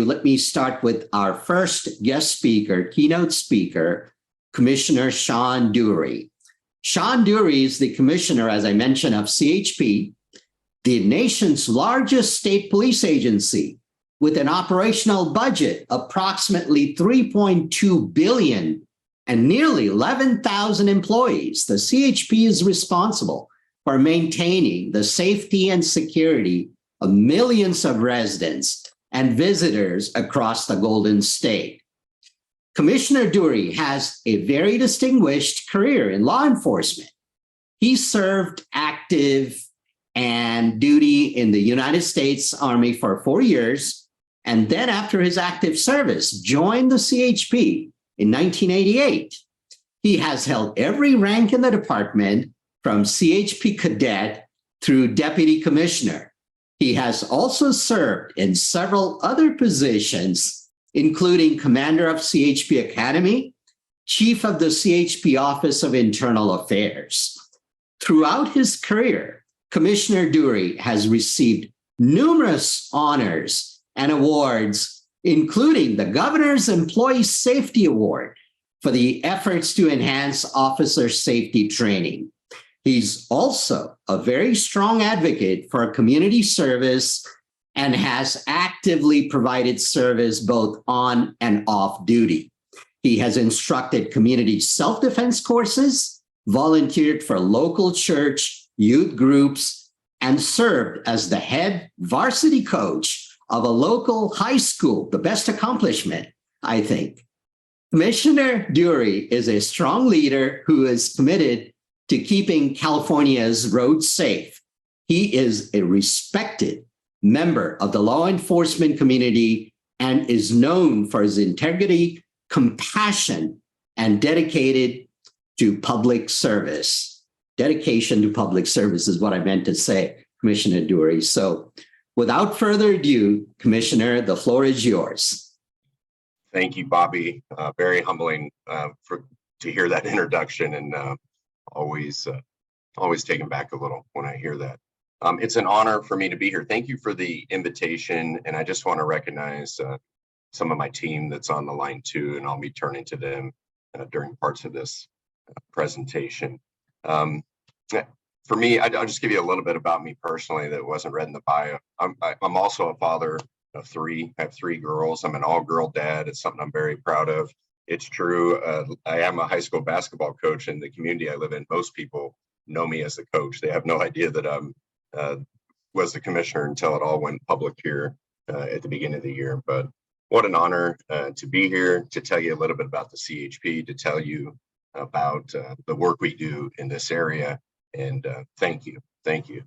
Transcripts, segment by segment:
ado, let me start with our first guest speaker, keynote speaker, Commissioner Sean Duryee. Sean Duryee is the commissioner, as I mentioned, of CHP, the nation's largest state police agency, with an operational budget approximately $3.2 billion and nearly 11,000 employees. The CHP is responsible for maintaining the safety and security of millions of residents and visitors across the Golden State. Commissioner Duryee has a very distinguished career in law enforcement. He served active and duty in the United States Army for 4 years, and then after his active service, joined the CHP in 1988. He has held every rank in the department from CHP cadet through deputy commissioner. He has also served in several other positions, including commander of CHP Academy, chief of the CHP Office of Internal Affairs. Throughout his career, Commissioner Duryee has received numerous honors and awards, including the Governor's Employee Safety Award for the efforts to enhance officer safety training. He's also a very strong advocate for community service and has actively provided service both on and off duty. He has instructed community self-defense courses, volunteered for local church, youth groups, and served as the head varsity coach of a local high school, the best accomplishment, I think. Commissioner Duryee is a strong leader who is committed to keeping California's roads safe. He is a respected member of the law enforcement community and is known for his integrity, compassion, and dedicated to public service. Dedication to public service is what I meant to say, Commissioner Duryee. So without further ado, Commissioner, the floor is yours. Thank you, Bobby. Very humbling to hear that introduction, and always taken back a little when I hear that. It's an honor for me to be here. Thank you for the invitation, and I just want to recognize some of my team that's on the line too, and I'll be turning to them during parts of this presentation. For me, I'll just give you a little bit about me personally that wasn't read in the bio. I'm also a father of 3. I have 3 girls. I'm an all-girl dad. It's something I'm very proud of. It's true. I am a high school basketball coach in the community I live in. Most people know me as the coach. They have no idea that I was the commissioner until it all went public here at the beginning of the year. But what an honor to be here, to tell you a little bit about the CHP, to tell you about the work we do in this area. And thank you. Thank you.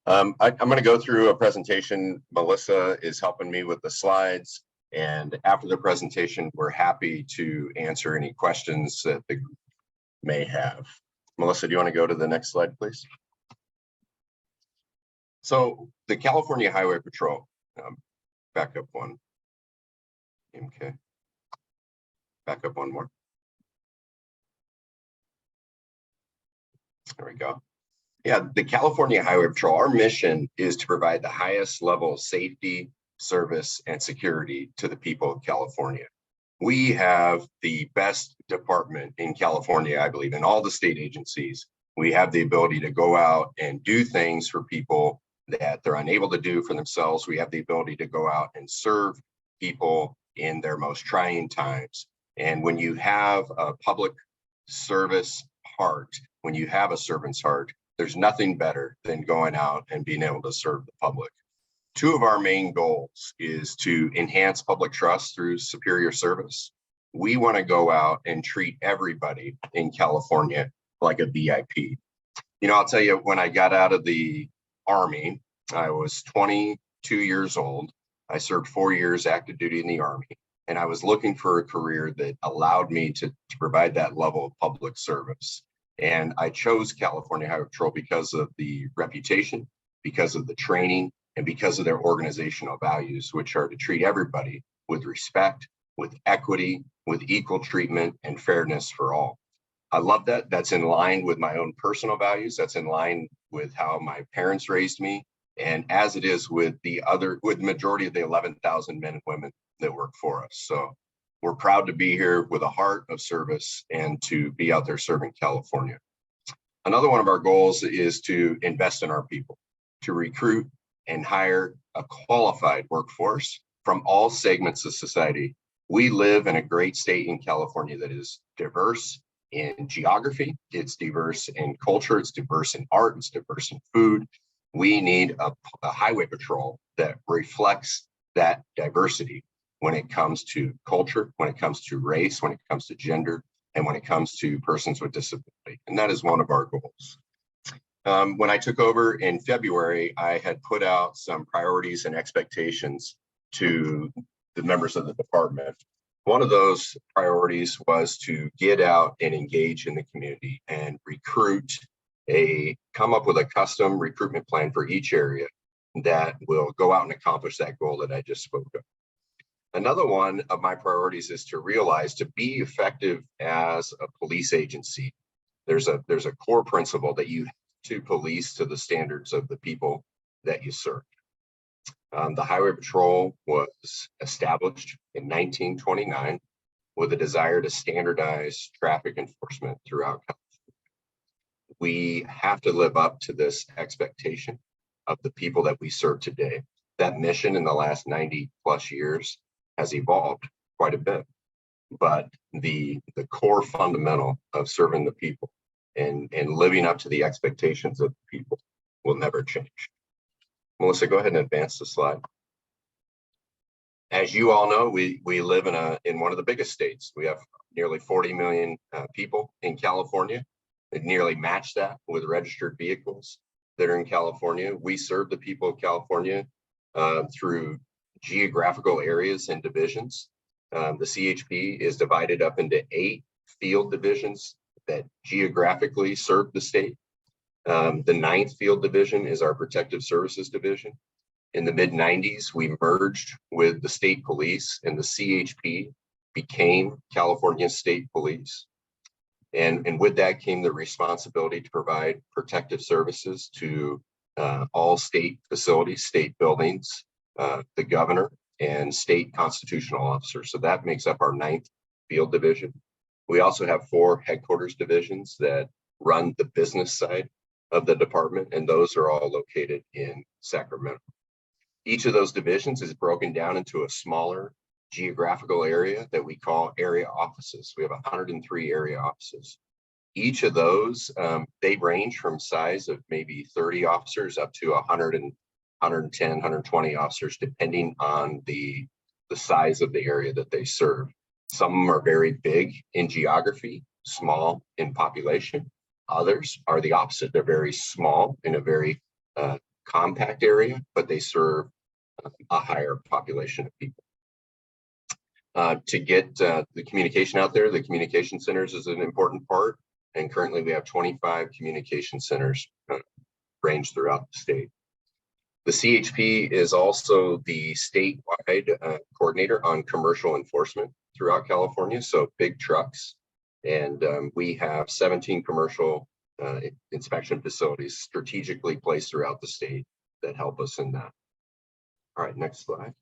I'm going to go through a presentation. Melissa is helping me with the slides. And after the presentation, we're happy to answer any questions that the group may have. Melissa, do you want to go to the next slide, please? So the California Highway Patrol, back up one. Okay. Back up one more. There we go. Yeah, the California Highway Patrol, our mission is to provide the highest level of safety, service, and security to the people of California. We have the best department in California, I believe, in all the state agencies. We have the ability to go out and do things for people that they're unable to do for themselves. We have the ability to go out and serve people in their most trying times. And when you have a public service heart, when you have a servant's heart, there's nothing better than going out and being able to serve the public. 2 of our main goals is to enhance public trust through superior service. We want to go out and treat everybody in California like a VIP. You know, I'll tell you, when I got out of the Army, I was 22 years old. I served 4 years active duty in the Army, and I was looking for a career that allowed me to provide that level of public service. And I chose California Highway Patrol because of the reputation, because of the training, and because of their organizational values, which are to treat everybody with respect, with equity, with equal treatment, and fairness for all. I love that. That's in line with my own personal values. That's in line with how my parents raised me. And as it is with the majority of the 11,000 men and women that work for us. So we're proud to be here with a heart of service and to be out there serving California. Another one of our goals is to invest in our people, to recruit and hire a qualified workforce from all segments of society. We live in a great state in California that is diverse in geography, it's diverse in culture, it's diverse in art, it's diverse in food. We need a highway patrol that reflects that diversity when it comes to culture, when it comes to race, when it comes to gender, and when it comes to persons with disability. And that is one of our goals. When I took over in February, I had put out some priorities and expectations to the members of the department. One of those priorities was to get out and engage in the community and come up with a custom recruitment plan for each area that will go out and accomplish that goal that I just spoke of. Another one of my priorities is to realize to be effective as a police agency, there's a core principle that you have to police to the standards of the people that you serve. The Highway Patrol was established in 1929 with a desire to standardize traffic enforcement throughout California. We have to live up to this expectation of the people that we serve today. That mission in the last 90 plus years has evolved quite a bit, but the core fundamental of serving the people and living up to the expectations of the people will never change. Melissa, go ahead and advance the slide. As you all know, we live in one of the biggest states. We have nearly 40 million people in California. It nearly match that with registered vehicles that are in California. We serve the people of California through geographical areas and divisions. The CHP is divided up into 8 field divisions that geographically serve the state. The 9th field division is our protective services division. In the mid-90s, we merged with the state police, and the CHP became California State Police. And with that came the responsibility to provide protective services to all state facilities, state buildings, the governor, and state constitutional officers. So that makes up our 9th field division. We also have 4 headquarters divisions that run the business side of the department, and those are all located in Sacramento. Each of those divisions is broken down into a smaller geographical area that we call area offices. We have 103 area offices. Each of those, they range from size of maybe 30 officers up to 110, 120 officers, depending on the size of the area that they serve. Some of them are very big in geography, small in population. Others are the opposite. They're very small in a very compact area, but they serve a higher population of people. To get the communication out there, the communication centers is an important part. And currently we have 25 communication centers ranged throughout the state. The CHP is also the statewide coordinator on commercial enforcement throughout California, so big trucks. And we have 17 commercial inspection facilities strategically placed throughout the state that help us in that. All right, next slide.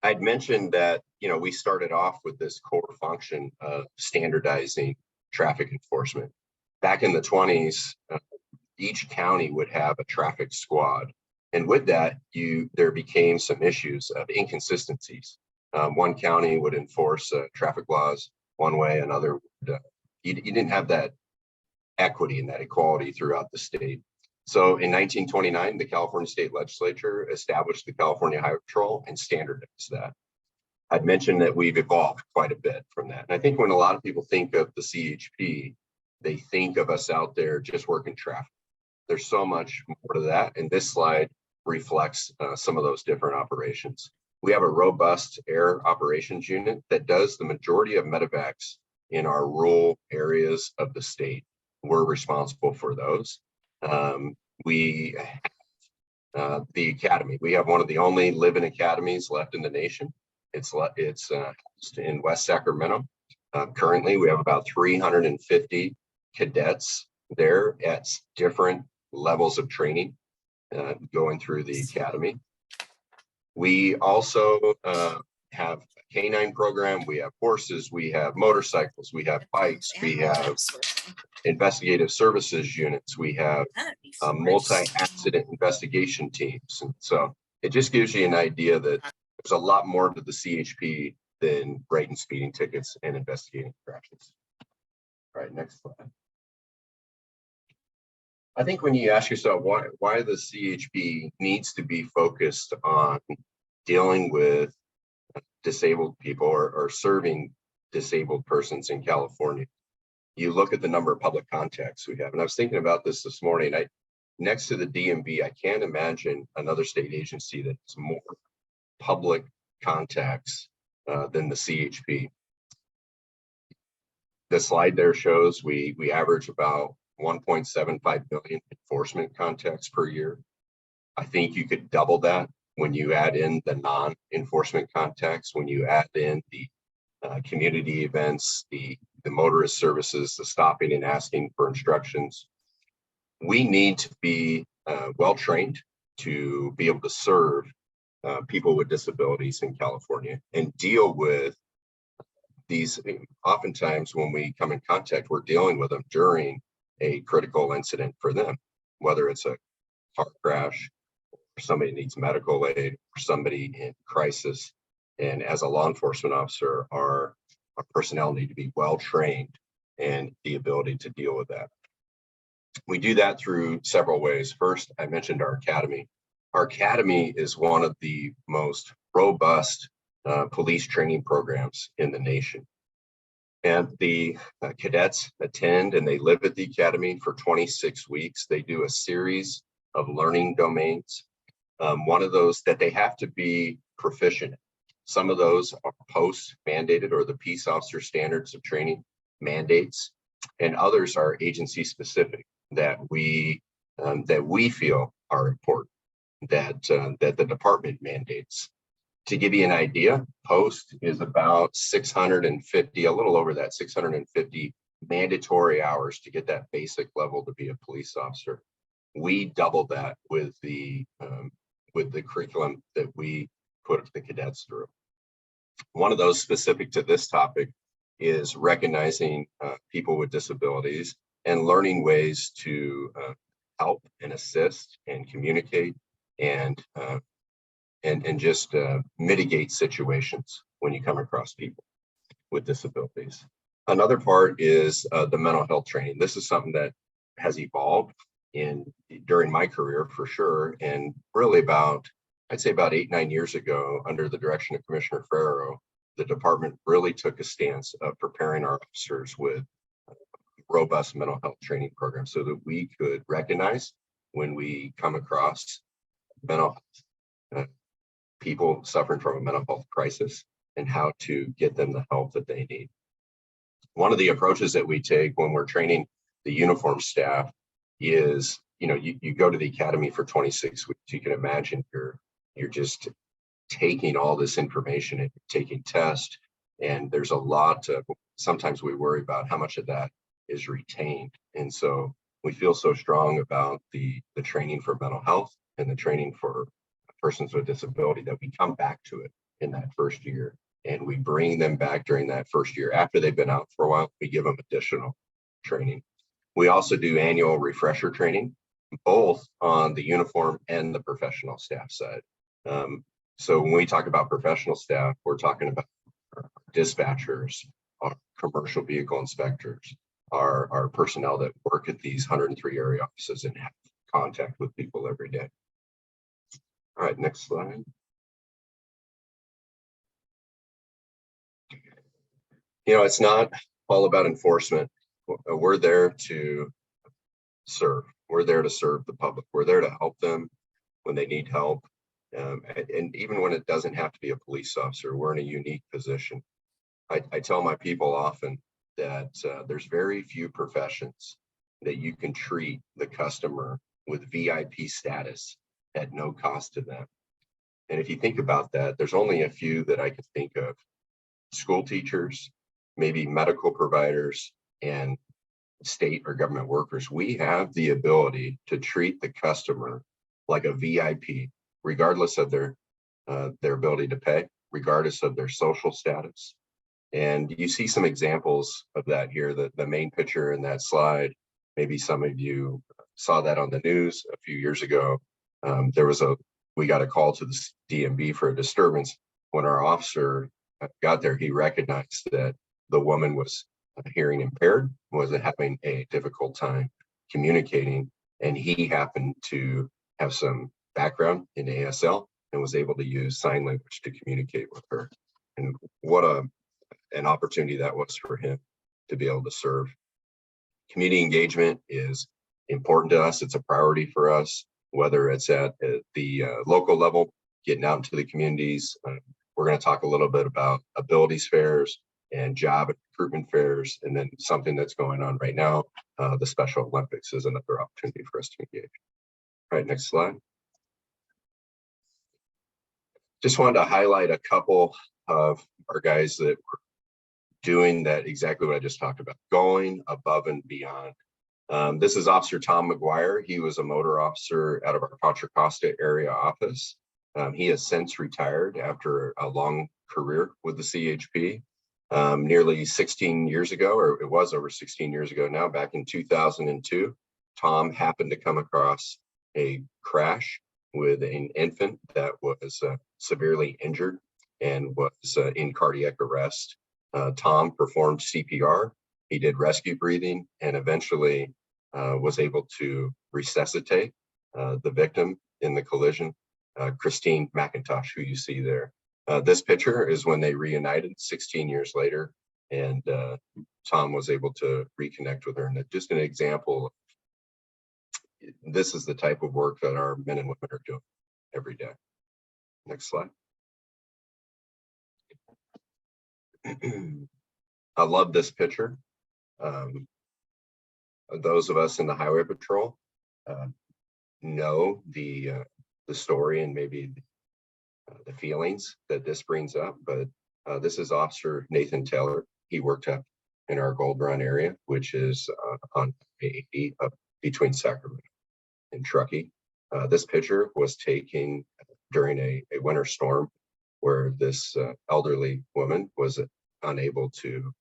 I'd mentioned that, we started off with this core function of standardizing traffic enforcement. Back in the 20s, each county would have a traffic squad. And with that, there became some issues of inconsistencies. One county would enforce traffic laws one way, another would, you didn't have that equity and that equality throughout the state. So in 1929, the California State Legislature established the California Highway Patrol and standardized that. I'd mentioned that we've evolved quite a bit from that. And I think when a lot of people think of the CHP, they think of us out there just working traffic. There's so much more to that. And this slide reflects some of those different operations. We have a robust air operations unit that does the majority of medevacs in our rural areas of the state. We're responsible for those. We have the academy. We have one of the only living academies left in the nation. It's in West Sacramento. Currently, we have about 350 cadets They're at different levels of training, going through the academy. We also have a canine program. We have horses, we have motorcycles, we have bikes, we have investigative services units, we have multi-accident investigation teams. And so it just gives you an idea that there's a lot more to the CHP than writing speeding tickets and investigating crashes. All right, next slide. I think when you ask yourself why the CHP needs to be focused on dealing with disabled people or serving disabled persons in California, you look at the number of public contacts we have. And I was thinking about this morning. Next to the DMV, I can't imagine another state agency that has more public contacts than the CHP. The slide there shows we average about 1.75 million enforcement contacts per year. I think you could double that when you add in the non-enforcement contacts, when you add in the community events, the motorist services, the stopping and asking for instructions. We need to be well-trained to be able to serve people with disabilities in California and deal with these. Oftentimes when we come in contact, we're dealing with them during a critical incident for them, whether it's a car crash, or somebody needs medical aid, or somebody in crisis. And as a law enforcement officer, our personnel need to be well trained and the ability to deal with that. We do that through several ways. First, I mentioned our academy. Our academy is one of the most robust police training programs in the nation. And the cadets attend and they live at the academy for 26 weeks. They do a series of learning domains. One of those that they have to be proficient in. Some of those are post-mandated or the peace officer standards of training mandates, and others are agency specific that we feel are important, that the department mandates. To give you an idea, post is about 650, a little over that 650 mandatory hours to get that basic level to be a police officer. We double that with the curriculum that we put the cadets through. One of those specific to this topic is recognizing people with disabilities and learning ways to help and assist and communicate and just mitigate situations when you come across people with disabilities. Another part is the mental health training. This is something that has evolved during my career for sure, and really I'd say about 8-9 years ago, under the direction of Commissioner Ferrero, the department really took a stance of preparing our officers with robust mental health training programs so that we could recognize when we come across mental health people suffering from a mental health crisis and how to get them the help that they need. One of the approaches that we take when we're training the uniform staff is, you go to the academy for 26 weeks. You can imagine you're just taking all this information and taking tests, and there's a lot of, sometimes we worry about how much of that is retained. And so we feel so strong about the training for mental health and the training for persons with disability that we come back to it in that first year, and we bring them back during that first year. After they've been out for a while, we give them additional training. We also do annual refresher training, both on the uniform and the professional staff side. So when we talk about professional staff, we're talking about our dispatchers, our commercial vehicle inspectors, our personnel that work at these 103 area offices and have contact with people every day. All right, next slide. It's not all about enforcement. We're there to serve. We're there to serve the public. We're there to help them when they need help. And even when it doesn't have to be a police officer, we're in a unique position. I tell my people often that there's very few professions that you can treat the customer with VIP status at no cost to them. And if you think about that, there's only a few that I can think of: school teachers, maybe medical providers, and state or government workers, we have the ability to treat the customer like a VIP, regardless of their ability to pay, regardless of their social status. And you see some examples of that here. The main picture in that slide, maybe some of you saw that on the news a few years ago. We got a call to the DMV for a disturbance. When our officer got there, he recognized that the woman was hearing impaired, was having a difficult time communicating, and he happened to have some background in ASL and was able to use sign language to communicate with her. And what an opportunity that was for him to be able to serve. Community engagement is important to us. It's a priority for us, whether it's at the local level, getting out into the communities. We're going to talk a little bit about abilities fairs and job and recruitment fairs, and then something that's going on right now, the Special Olympics is another opportunity for us to engage. All right, next slide. Just wanted to highlight a couple of our guys that were doing that exactly what I just talked about, going above and beyond. This is Officer Tom McGuire. He was a motor officer out of our Contra Costa area office. He has since retired after a long career with the CHP. Nearly 16 years ago, or it was over 16 years ago now, back in 2002, Tom happened to come across a crash with an infant that was severely injured and was in cardiac arrest. Tom performed CPR, he did rescue breathing, and eventually was able to resuscitate the victim in the collision, Christine McIntosh, who you see there. This picture is when they reunited 16 years later, and Tom was able to reconnect with her. And just an example, this is the type of work that our men and women are doing every day. Next slide. I love this picture. Those of us in the Highway Patrol know the story and maybe the feelings that this brings up, but this is Officer Nathan Taylor. He worked up in our Gold Run area, which is on 80 up between Sacramento and Truckee. This picture was taken during a winter storm where this elderly woman was unable to,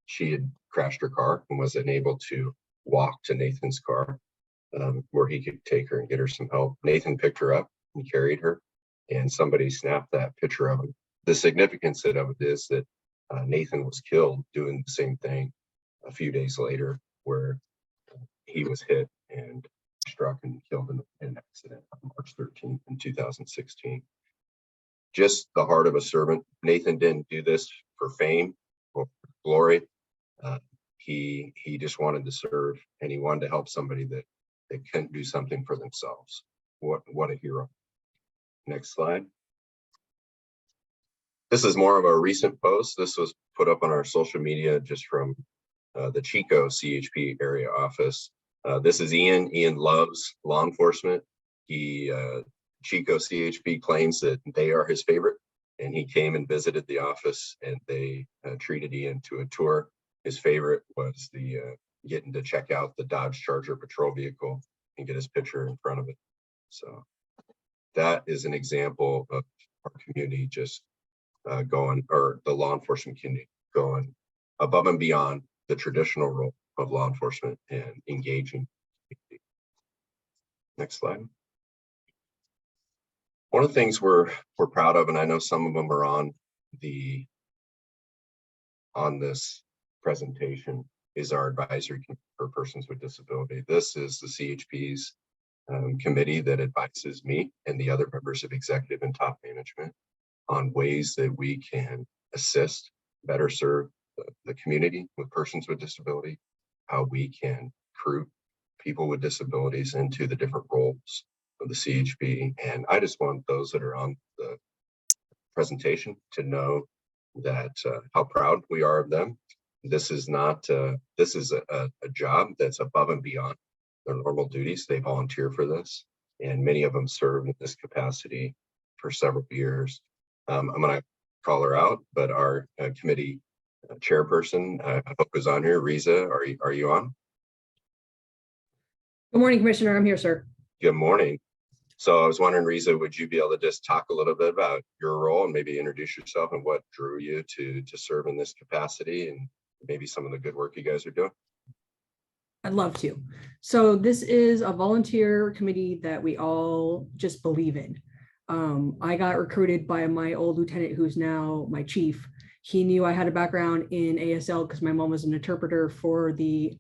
she had crashed her car and was unable to walk to Nathan's car where he could take her and get her some help. Nathan picked her up and carried her, and somebody snapped that picture of him. The significance of it is that Nathan was killed doing the same thing a few days later, where he was hit and struck and killed in an accident on March 13th in 2016. Just the heart of a servant. Nathan didn't do this for fame or glory. He just wanted to serve, and he wanted to help somebody that couldn't do something for themselves. What a hero. Next slide. This is more of a recent post. This was put up on our social media just from the Chico CHP area office. This is Ian. Ian loves law enforcement. Chico CHP claims that they are his favorite, and he came and visited the office, and they treated Ian to a tour. His favorite was the getting to check out the Dodge Charger patrol vehicle and get his picture in front of it. So that is an example of our community just or the law enforcement community going above and beyond the traditional role of law enforcement and engaging. Next slide. One of the things we're proud of, and I know some of them are on this presentation, is our advisory for persons with disability. This is the CHP's committee that advises me and the other members of executive and top management on ways that we can assist, better serve the community with persons with disability, how we can recruit people with disabilities into the different roles of the CHP. And I just want those that are on the presentation to know that how proud we are of them. This is not, this is a job that's above and beyond their normal duties. They volunteer for this, and many of them serve in this capacity for several years. I'm going to call her out, but our committee chairperson, I hope is on here. Riza, are you on? Good morning, Commissioner. I'm here, sir. Good morning. So I was wondering, Riza, would you be able to just talk a little bit about your role and maybe introduce yourself and what drew you to serve in this capacity and maybe some of the good work you guys are doing? I'd love to. So this is a volunteer committee that we all just believe in. I got recruited by my old lieutenant, who's now my chief. He knew I had a background in ASL because my mom was an interpreter for the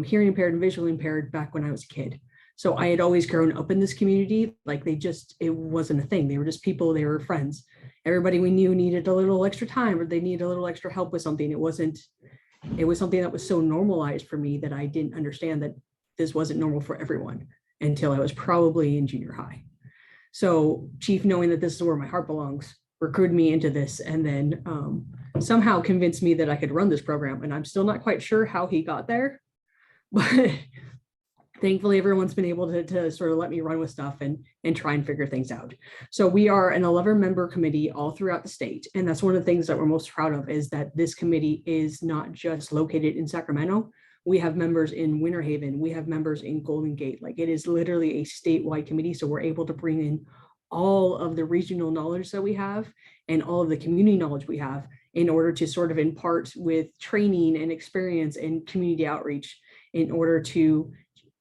hearing impaired and visually impaired back when I was a kid. So I had always grown up in this community. Like it wasn't a thing. They were just people, they were friends. Everybody we knew needed a little extra time or they needed a little extra help with something. It was something that was so normalized for me that I didn't understand that this wasn't normal for everyone until I was probably in junior high. So Chief, knowing that this is where my heart belongs, recruited me into this and then somehow convinced me that I could run this program. And I'm still not quite sure how he got there, but thankfully everyone's been able to sort of let me run with stuff and try and figure things out. So we are an 11-member committee all throughout the state. And that's one of the things that we're most proud of is that this committee is not just located in Sacramento. We have members in Winter Haven. We have members in Golden Gate. Like it is literally a statewide committee. So we're able to bring in all of the regional knowledge that we have and all of the community knowledge we have in order to sort of impart with training and experience and community outreach in order to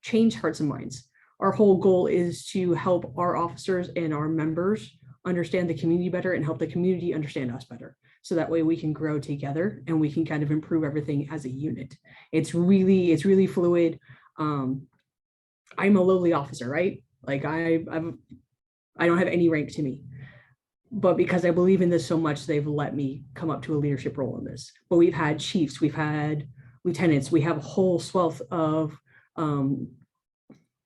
change hearts and minds. Our whole goal is to help our officers and our members understand the community better and help the community understand us better. So that way we can grow together and we can kind of improve everything as a unit. It's really fluid. I'm a lowly officer, right? Like I don't have any rank to me, but because I believe in this so much, they've let me come up to a leadership role in this. But we've had chiefs, we've had lieutenants, we have a whole swath of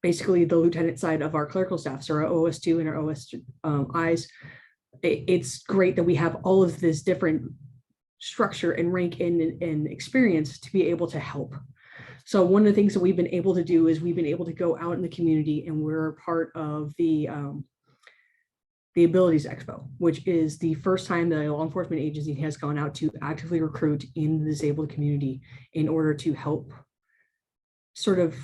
basically the lieutenant side of our clerical staff, so our OS2 and our OS it's great that we have all of this different structure and rank and experience to be able to help. So one of the things that we've been able to do is we've been able to go out in the community and we're part of the Abilities Expo, which is the first time that a law enforcement agency has gone out to actively recruit in the disabled community in order to help sort of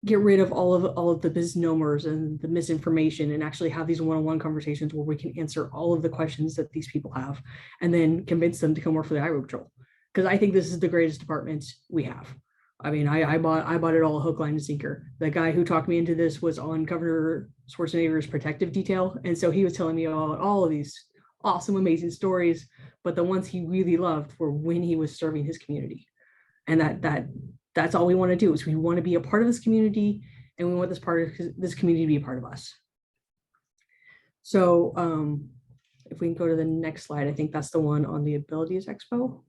get rid of all of the misnomers and the misinformation and actually have these one-on-one conversations where we can answer all of the questions that these people have and then convince them to come work for the Highway Patrol. Because I think this is the greatest department we have. I mean, I bought it all hook, line, and sinker. The guy who talked me into this was on Governor Schwarzenegger's protective detail. And so he was telling me all of these awesome, amazing stories, but the ones he really loved were when he was serving his community. And that's all we want to do is we want to be a part of this community and we want this community to be a part of us. So if we can go to the next slide, I think that's the one on the Abilities Expo.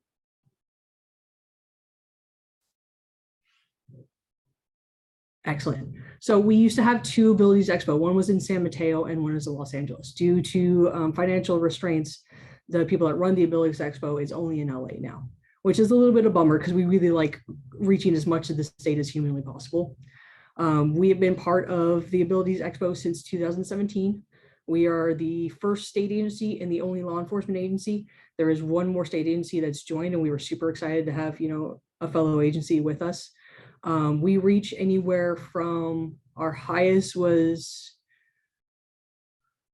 Excellent. So we used to have two Abilities Expo. One was in San Mateo and one is in Los Angeles. Due to financial restraints, the people that run the Abilities Expo is only in LA now, which is a little bit of a bummer because we really like reaching as much of the state as humanly possible. We have been part of the Abilities Expo since 2017. We are the first state agency and the only law enforcement agency. There is one more state agency that's joined and we were super excited to have, a fellow agency with us. We reach anywhere from our highest was,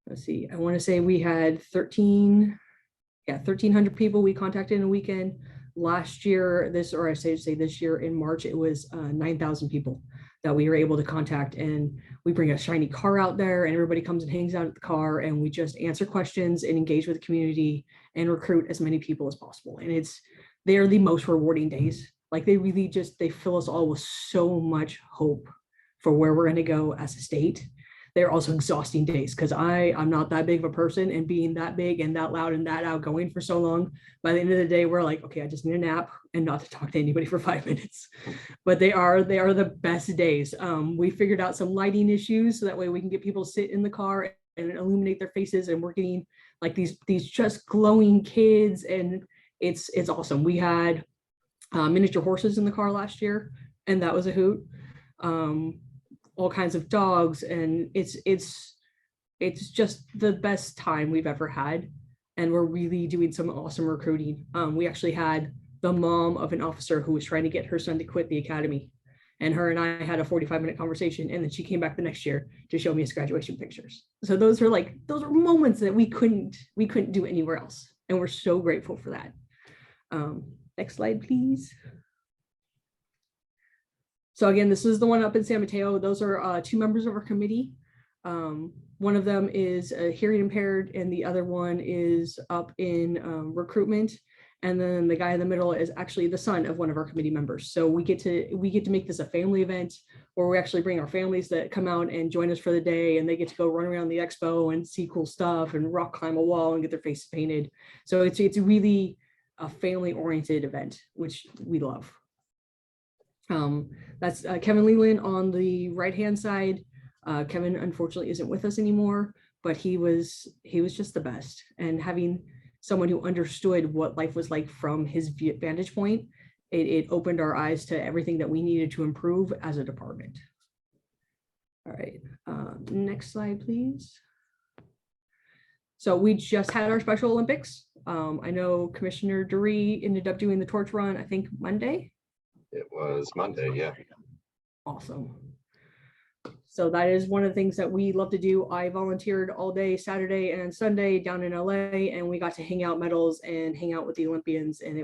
let's see, I want to say we had 1,300 people we contacted in a weekend. Last year, this year in March, it was 9,000 people that we were able to contact. And we bring a shiny car out there and everybody comes and hangs out at the car and we just answer questions and engage with the community and recruit as many people as possible. And they are the most rewarding days. Like they really they fill us all with so much hope for where we're going to go as a state. They're also exhausting days because I'm not that big of a person, and being that big and that loud and that outgoing for so long, by the end of the day, we're like, okay, I just need a nap and not to talk to anybody for 5 minutes. But they are the best days. We figured out some lighting issues so that way we can get people to sit in the car and illuminate their faces, and we're getting like these just glowing kids, and it's awesome. We had miniature horses in the car last year, and that was a hoot. All kinds of dogs, and it's just the best time we've ever had, and we're really doing some awesome recruiting. We actually had the mom of an officer who was trying to get her son to quit the academy. And her and I had a 45-minute conversation, and then she came back the next year to show me his graduation pictures. So those are moments that we couldn't do anywhere else. And we're so grateful for that. Next slide, please. So again, this is the one up in San Mateo. Those are 2 members of our committee. One of them is hearing impaired, and the other one is up in recruitment. And then the guy in the middle is actually the son of one of our committee members. So we get to make this a family event where we actually bring our families that come out and join us for the day, and they get to go run around the expo and see cool stuff and rock climb a wall and get their face painted. So it's really a family oriented event, which we love. That's Kevin Leland on the right hand side. Kevin unfortunately isn't with us anymore, but he was just the best. And having someone who understood what life was like from his vantage point, it opened our eyes to everything that we needed to improve as a department. All right, next slide, please. So we just had our Special Olympics. I know Commissioner Duryee ended up doing the torch run, I think Monday. It was Monday, yeah. Awesome. So that is one of the things that we love to do. I volunteered all day Saturday and Sunday down in LA, and we got to hang out medals and hang out with the Olympians. And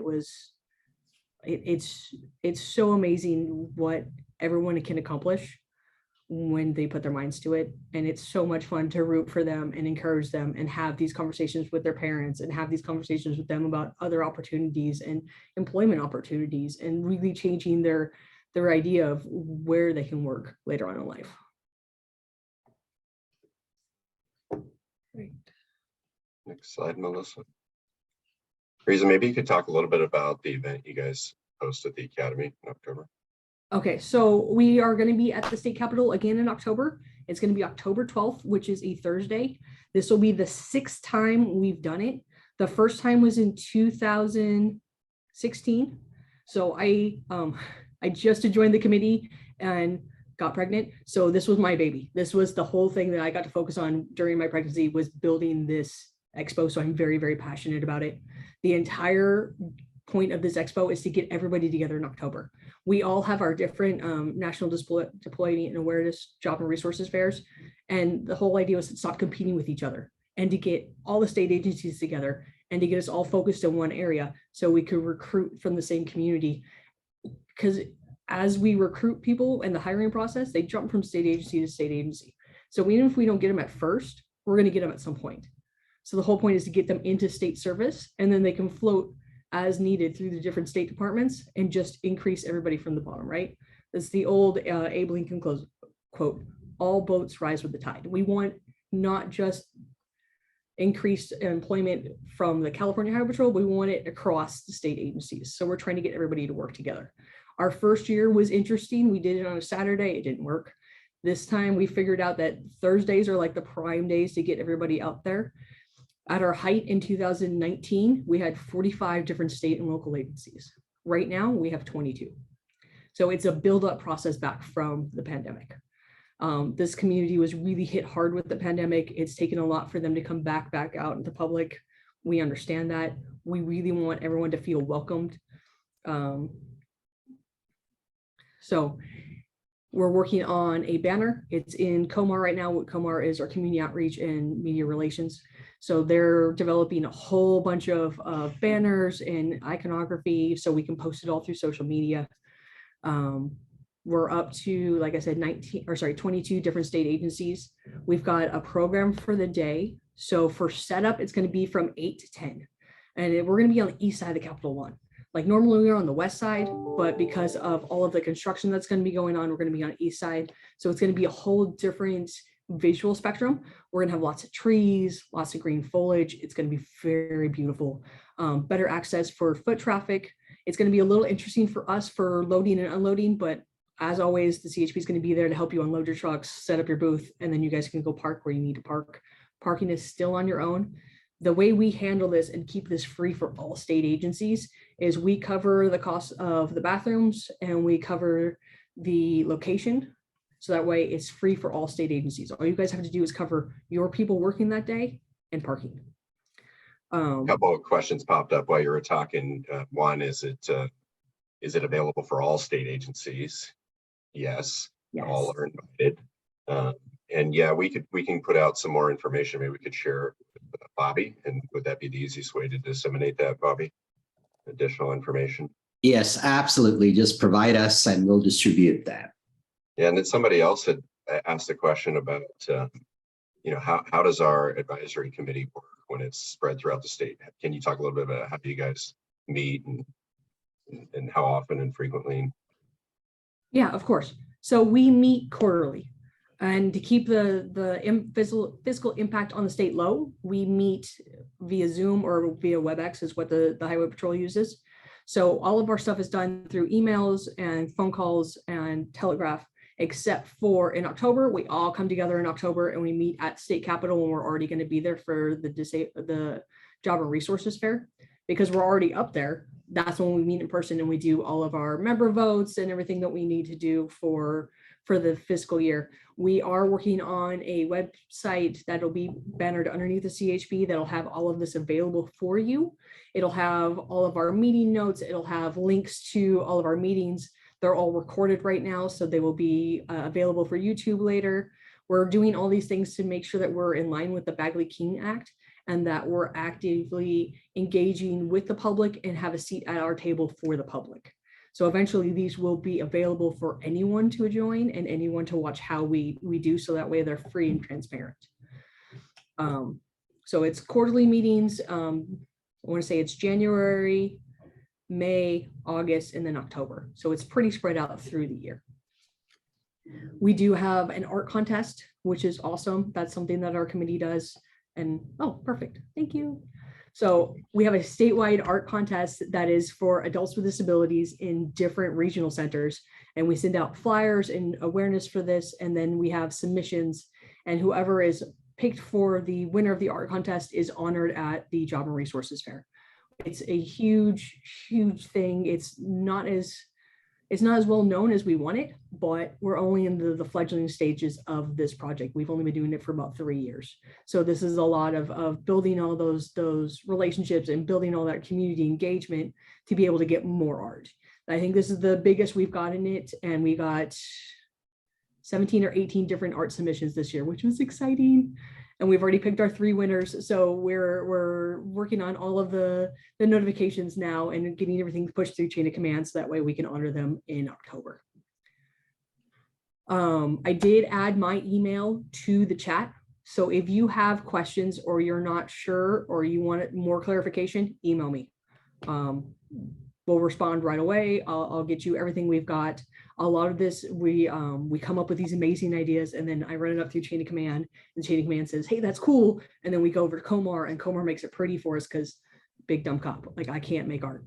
it's so amazing what everyone can accomplish when they put their minds to it. And it's so much fun to root for them and encourage them and have these conversations with their parents and have these conversations with them about other opportunities and employment opportunities and really changing their idea of where they can work later on in life. Great. Next slide, Melissa. Reza, maybe you could talk a little bit about the event you guys host at the Academy in October. Okay, so we are going to be at the state capitol again in October. It's going to be October 12th, which is a Thursday. This will be the 6th time we've done it. The first time was in 2016. So I just joined the committee and got pregnant. So this was my baby. This was the whole thing that I got to focus on during my pregnancy, was building this expo. So I'm very, very passionate about it. The entire point of this expo is to get everybody together in October. We all have our different national deployment and awareness job and resources fairs. And the whole idea was to stop competing with each other and to get all the state agencies together and to get us all focused in one area so we could recruit from the same community. Because as we recruit people in the hiring process, they jump from state agency to state agency. So even if we don't get them at first, we're going to get them at some point. So the whole point is to get them into state service, and then they can float as needed through the different state departments and just increase everybody from the bottom, right? That's the old Abe Lincoln quote, all boats rise with the tide. We want not just increased employment from the California Highway Patrol, we want it across the state agencies. So we're trying to get everybody to work together. Our first year was interesting. We did it on a Saturday. It didn't work. This time we figured out that Thursdays are like the prime days to get everybody out there. At our height in 2019, we had 45 different state and local agencies. Right now, we have 22. So it's a build-up process back from the pandemic. This community was really hit hard with the pandemic. It's taken a lot for them to come back out into public. We understand that. We really want everyone to feel welcomed. So we're working on a banner. It's in Comar right now. What Comar is our community outreach and media relations. So they're developing a whole bunch of banners and iconography so we can post it all through social media. We're up to, like I said, 22 different state agencies. We've got a program for the day. So for setup, it's going to be from 8 to 10. And we're going to be on the east side of Capitol One. Like normally we're on the west side, but because of all of the construction that's going to be going on, we're going to be on the east side. So it's going to be a whole different visual spectrum. We're going to have lots of trees, lots of green foliage. It's going to be very beautiful. Better access for foot traffic. It's going to be a little interesting for us for loading and unloading, but as always, the CHP is going to be there to help you unload your trucks, set up your booth, and then you guys can go park where you need to park. Parking is still on your own. The way we handle this and keep this free for all state agencies is we cover the cost of the bathrooms and we cover the location. So that way it's free for all state agencies. All you guys have to do is cover your people working that day and parking. A couple of questions popped up while you were talking. One, is it available for all state agencies? Yes, Yes. all are invited. And yeah, we can put out some more information. Maybe we could share with Bobby, and would that be the easiest way to disseminate that, Bobby? Additional information. Yes, absolutely. Just provide us and we'll distribute that. Yeah, and then somebody else had asked a question about, how does our advisory committee work when it's spread throughout the state? Can you talk a little bit about how do you guys meet and how often and frequently? Yeah, of course. So we meet quarterly, and to keep the physical impact on the state low, we meet via Zoom or via WebEx is what the Highway Patrol uses. So all of our stuff is done through emails and phone calls and telegraph, except for in October. We all come together in October and we meet at State Capitol when we're already going to be there for the Job and Resources Fair, because we're already up there. That's when we meet in person and we do all of our member votes and everything that we need to do for the fiscal year. We are working on a website that'll be bannered underneath the CHP that'll have all of this available for you. It'll have all of our meeting notes. It'll have links to all of our meetings. They're all recorded right now, so they will be available for YouTube later. We're doing all these things to make sure that we're in line with the Bagley-Keene Act and that we're actively engaging with the public and have a seat at our table for the public. So eventually these will be available for anyone to join and anyone to watch how we do, so that way they're free and transparent. So it's quarterly meetings. I want to say it's January, May, August, and then October. So it's pretty spread out through the year. We do have an art contest, which is awesome. That's something that our committee does. And oh, perfect. Thank you. So we have a statewide art contest that is for adults with disabilities in different regional centers. And we send out flyers and awareness for this. And then we have submissions, and whoever is picked for the winner of the art contest is honored at the Job and Resources Fair. It's a huge, huge thing. It's not as well known as we want it, but we're only in the fledgling stages of this project. We've only been doing it for about 3 years. So this is a lot of building all those relationships and building all that community engagement to be able to get more art. I think this is the biggest we've gotten it, and we got 17 or 18 different art submissions this year, which was exciting. And we've already picked our 3 winners. So we're working on all of the notifications now and getting everything pushed through chain of command, so that way we can honor them in October. I did add my email to the chat. So if you have questions or you're not sure or you want more clarification, email me. We'll respond right away. I'll get you everything we've got. A lot of this, we come up with these amazing ideas, and then I run it up through chain of command, and chain of command says, hey, that's cool. And then we go over to Comar, and Comar makes it pretty for us, because big dumb cop, like I can't make art.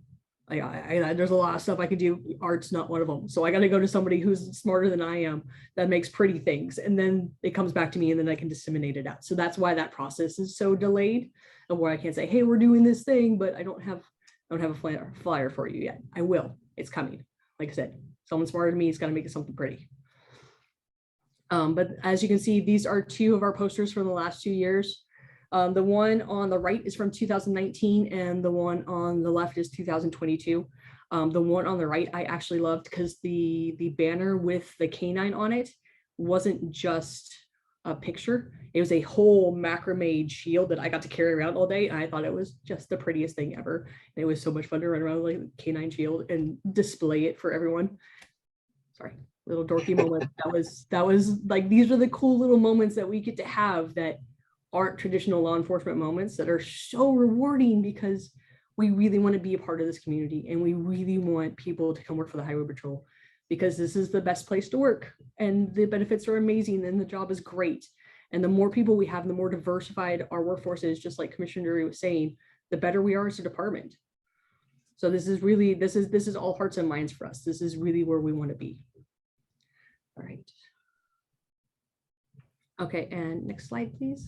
There's a lot of stuff I could do. Art's not one of them. So I got to go to somebody who's smarter than I am that makes pretty things. And then it comes back to me, and then I can disseminate it out. So that's why that process is so delayed, and where I can't say, hey, we're doing this thing, but I don't have a flyer for you yet. I will. It's coming. Like I said, someone smarter than me is going to make it something pretty. But as you can see, these are 2 of our posters from the last 2 years. The one on the right is from 2019, and the one on the left is 2022. The one on the right I actually loved, because the banner with the canine on it wasn't just a picture. It was a whole macrame shield that I got to carry around all day, and I thought it was just the prettiest thing ever. And it was so much fun to run around with like a canine shield and display it for everyone. Sorry, little dorky moment. That was like, these are the cool little moments that we get to have that aren't traditional law enforcement moments, that are so rewarding, because we really want to be a part of this community, and we really want people to come work for the Highway Patrol, because this is the best place to work, and the benefits are amazing, and the job is great. And the more people we have, the more diversified our workforce is, just like Commissioner Duryee was saying, the better we are as a department. So this is really, this is all hearts and minds for us. This is really where we want to be. All right. Okay, and next slide, please.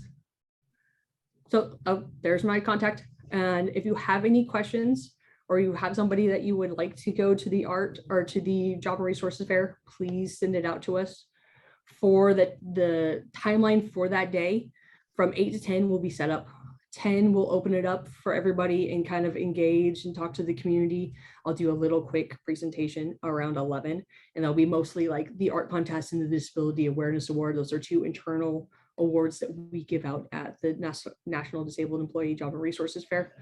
So there's my contact. And if you have any questions, or you have somebody that you would like to go to the art or to the Job and Resources Fair, please send it out to us. For the timeline for that day, from 8 to 10 will be set up 10, we'll open it up for everybody and kind of engage and talk to the community. I'll do a little quick presentation around 11, and that'll be mostly like the art contest and the Disability Awareness Award. Those are two internal awards that we give out at the National Disabled Employee Job and Resources Fair.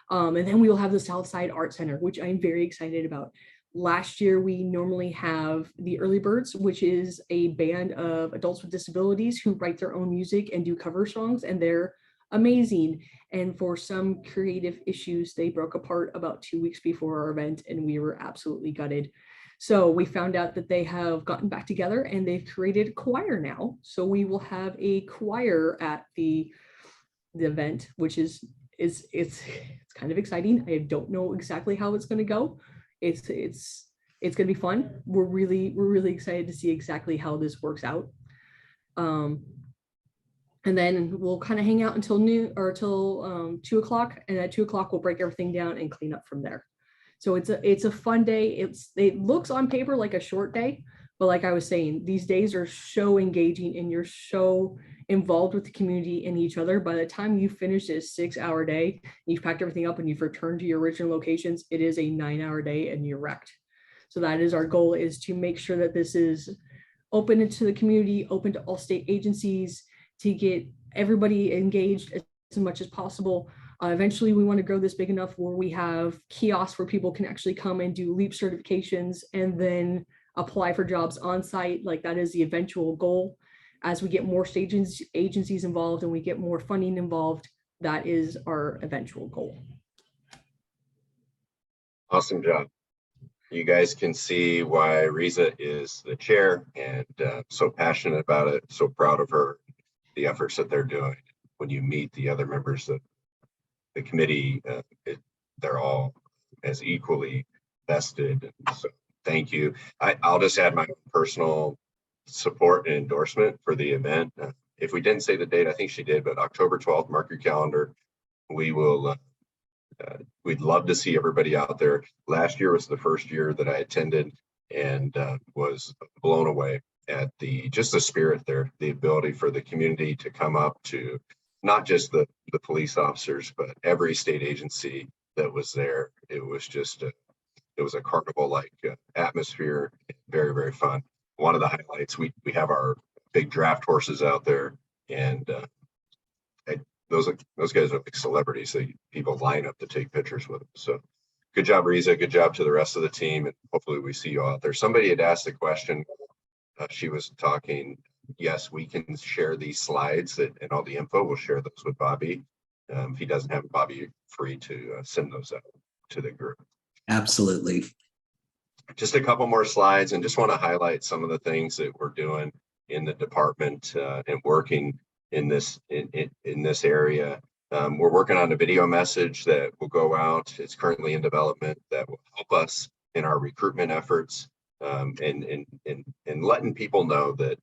And then we will have the Southside Art Center, which I'm very excited about. Last year, we normally have the Early Birds, which is a band of adults with disabilities who write their own music and do cover songs, and they're amazing. And for some creative issues, they broke apart about 2 weeks before our event, and we were absolutely gutted. So we found out that they have gotten back together and they've created a choir now. So we will have a choir at the event, which is it's kind of exciting. I don't know exactly how it's going to go. It's going to be fun. We're really excited to see exactly how this works out. And then we'll kind of hang out until noon or till 2 o'clock. And at 2 o'clock, we'll break everything down and clean up from there. So it's a fun day. It looks on paper like a short day, but like I was saying, these days are so engaging and you're so involved with the community and each other. By the time you finish this 6-hour day, you've packed everything up and you've returned to your original locations, it is a 9-hour day and you're wrecked. So that is our goal, is to make sure that this is open to the community, open to all state agencies, to get everybody engaged as much as possible. Eventually, we want to grow this big enough where we have kiosks where people can actually come and do LEAP certifications and then apply for jobs on site. Like, that is the eventual goal. As we get more state agencies involved and we get more funding involved, that is our eventual goal. Awesome job. You guys can see why Riza is the chair and so passionate about it, so proud of her, the efforts that they're doing. When you meet the other members of the committee, they're all as equally vested. So thank you. I'll just add my personal support and endorsement for the event. If we didn't say the date, I think she did, but October 12th, mark your calendar. We will, we'd love to see everybody out there. Last year was the first year that I attended and was blown away at just the spirit there, the ability for the community to come up to not just the police officers, but every state agency that was there. It was just it was a carnival-like atmosphere, very, very fun. One of the highlights, we have our big draft horses out there, and those guys are like celebrities. People line up to take pictures with them. So good job, Riza. Good job to the rest of the team, and hopefully we see you out there. Somebody had asked a question. She was talking. Yes, we can share these slides and all the info. We'll share those with Bobby. If he doesn't have Bobby, free to send those out to the group. Absolutely. Just a couple more slides, and just want to highlight some of the things that we're doing in the department and working in this area. We're working on a video message that will go out. It's currently in development that will help us in our recruitment efforts, and letting people know that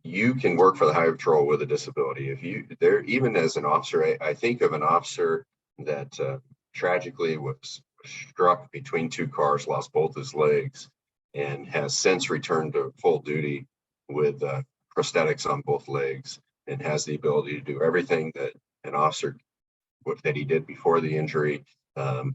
you can work for the Highway Patrol with a disability. If you there, even as an officer, I think of an officer that tragically was struck between two cars, lost both his legs, and has since returned to full duty with prosthetics on both legs, and has the ability to do everything that an officer that he did before the injury,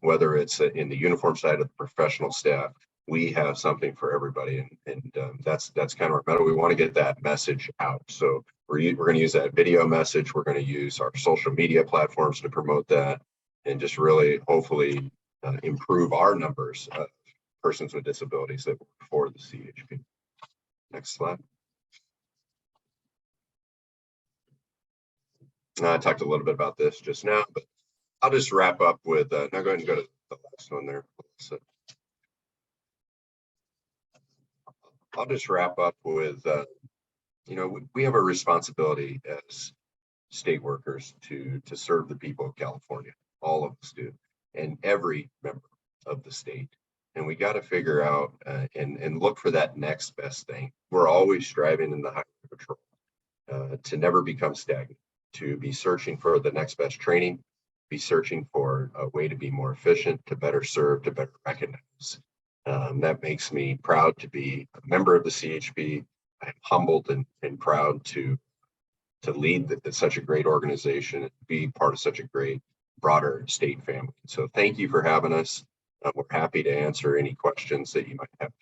whether it's in the uniform side of the professional staff. We have something for everybody, and that's kind of our motto. We want to get that message out. So we're going to use that video message. We're going to use our social media platforms to promote that, and just really hopefully improve our numbers of persons with disabilities that work for the CHP. Next slide. I talked a little bit about this just now, but I'll just wrap up with, now go ahead and go to the last one there. So I'll just wrap up with, we have a responsibility as state workers to serve the people of California. All of us do, and every member of the state. And we got to figure out and look for that next best thing. We're always striving in the Highway Patrol to never become stagnant, to be searching for the next best training, be searching for a way to be more efficient, to better serve, to better recognize. That makes me proud to be a member of the CHP. I'm humbled and proud to lead such a great organization and be part of such a great broader state family. So thank you for having us. We're happy to answer any questions that you might have.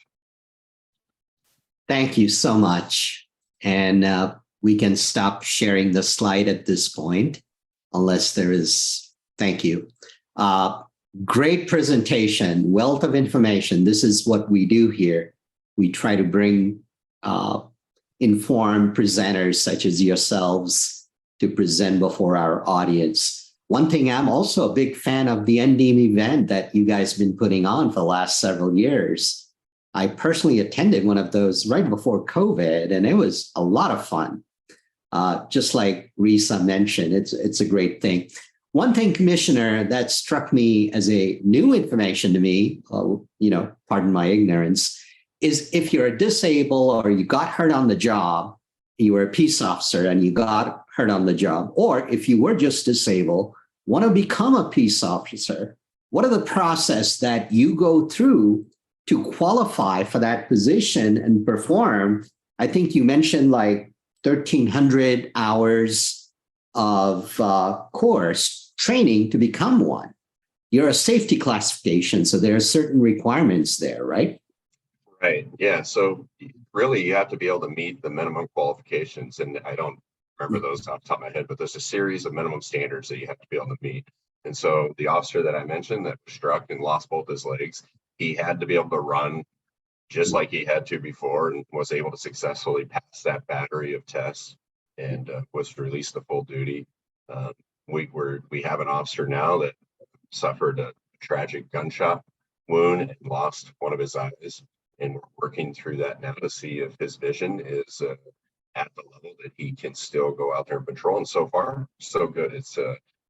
Thank you so much. And we can stop sharing the slide at this point, unless there is, thank you. Great presentation, wealth of information. This is what we do here. We try to bring informed presenters such as yourselves to present before our audience. One thing, I'm also a big fan of the NDM event that you guys have been putting on for the last several years. I personally attended one of those right before COVID, and it was a lot of fun. Just like Risa mentioned, it's a great thing. One thing, Commissioner, that struck me as a new information to me, pardon my ignorance, is if you're disabled or you got hurt on the job, you were a peace officer and you got hurt on the job, or if you were just disabled, want to become a peace officer, what are the process that you go through to qualify for that position and perform? I think you mentioned like 1,300 hours of course training to become one. You're a safety classification, so there are certain requirements there, right? Right. Yeah. So really, you have to be able to meet the minimum qualifications. And I don't remember those off the top of my head, but there's a series of minimum standards that you have to be able to meet. And so the officer that I mentioned that was struck and lost both his legs, he had to be able to run just like he had to before, and was able to successfully pass that battery of tests and was released to full duty. We have an officer now that suffered a tragic gunshot wound and lost one of his eyes. And we're working through that now to see if his vision is at the level that he can still go out there and patrol. And so far, so good.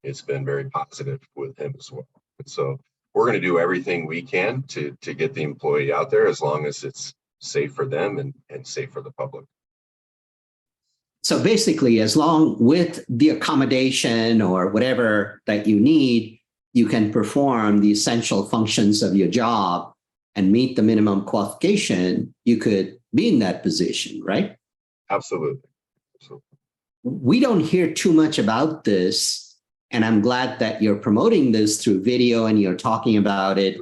It's been very positive with him as well. And so we're going to do everything we can to get the employee out there, as long as it's safe for them and safe for the public. So basically, as long with the accommodation or whatever that you need, you can perform the essential functions of your job and meet the minimum qualification, you could be in that position, right? Absolutely. We don't hear too much about this, and I'm glad that you're promoting this through video and you're talking about it,